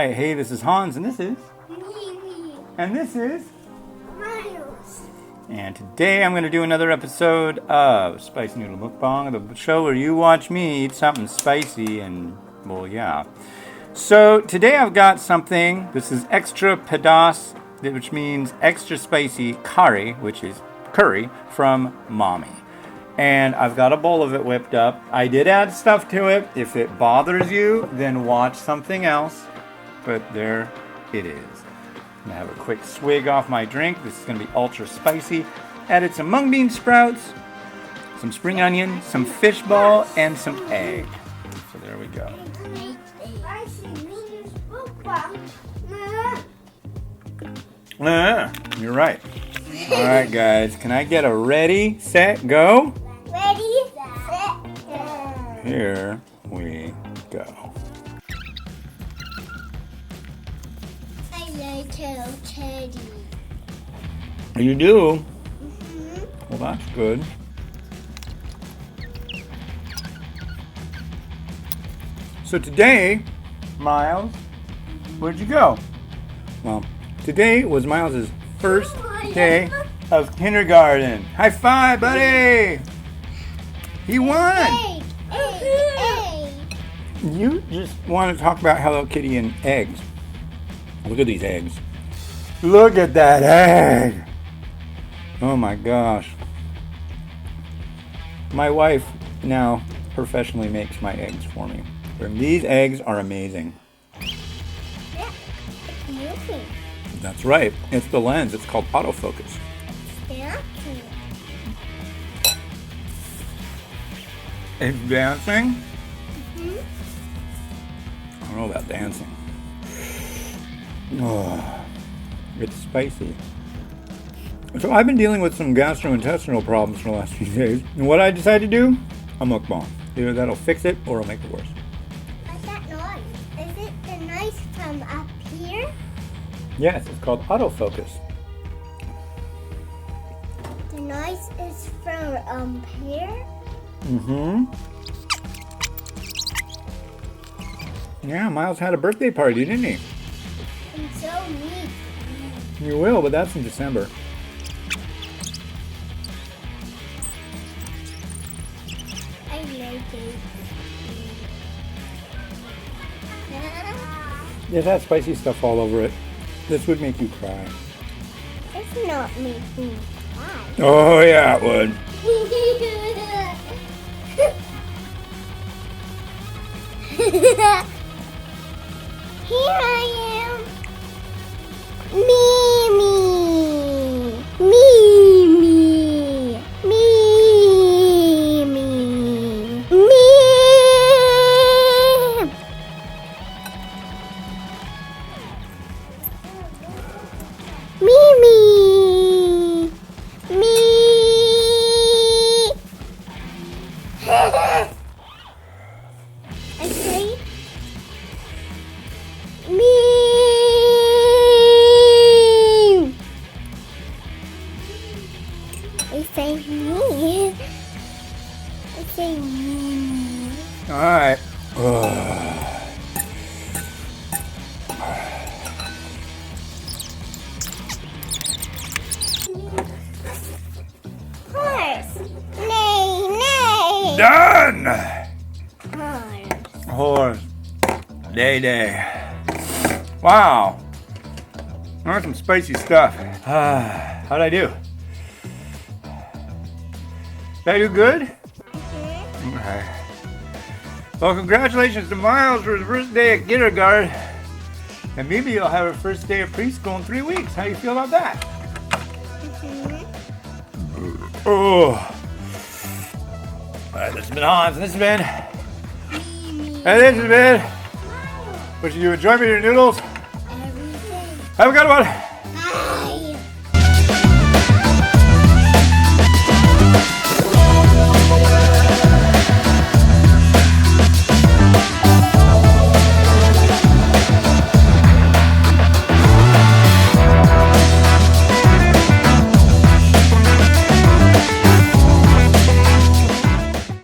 right. Hey, this is Hans, and this is... Mamee. And this is... Miles. And today I'm going to do another episode of Spicy Noodle Mukbang, the show where you watch me eat something spicy and, well, yeah. So today I've got something. This is XTRA Pedas, which means extra spicy curry, which is curry from Mamee. And I've got a bowl of it whipped up. I did add stuff to it. If it bothers you, then watch something else. But there it is. I'm gonna have a quick swig off my drink. This is gonna be ultra spicy. Added some mung bean sprouts, some spring onion, some fish ball, and some egg. So there we go. You're right. All right, guys. Can I get a ready, set, go? Ready, set, go. Here we go. I like teddy. You do? Mm-hmm. Well, that's good. So today, Miles, where'd you go? Well, today was Miles's first day of kindergarten. High five, buddy! He won! Egg. You just want to talk about Hello Kitty and eggs. Look at these eggs. Look at that egg! Oh my gosh. My wife now professionally makes my eggs for me. And these eggs are amazing. Yeah, it's moving. That's right. It's the lens. It's called autofocus. Yeah. It's dancing? Mm-hmm. I don't know about dancing. Oh, it's spicy. So I've been dealing with some gastrointestinal problems for the last few days. And what I decided to do? A mukbang. Either that'll fix it or it'll make it worse. What's that noise? Is it the noise from up here? Yes, it's called autofocus. The noise is from here? Mm-hmm. Yeah, Miles had a birthday party, didn't he? And so neat. You will, but that's in December. I like it. It has spicy stuff all over it. This would make you cry. It's not making me cry. Oh, yeah, it would. Here I am. Mamee. Mamee. Mamee. Mamee. Mamee. I say me. I say me. I say me. All right. Horse. Nay, nay. Done! Horse. Horse. Day. Wow. That's some spicy stuff. How'd I do? Did I do good? Okay. Well, congratulations to Miles for his first day at kindergarten. And maybe you'll have her first day of preschool in 3 weeks. How do you feel about that? Oh. All right, this has been Hans, and this has been... And this has been... What, you enjoy me your noodles? Everything. Have a good one.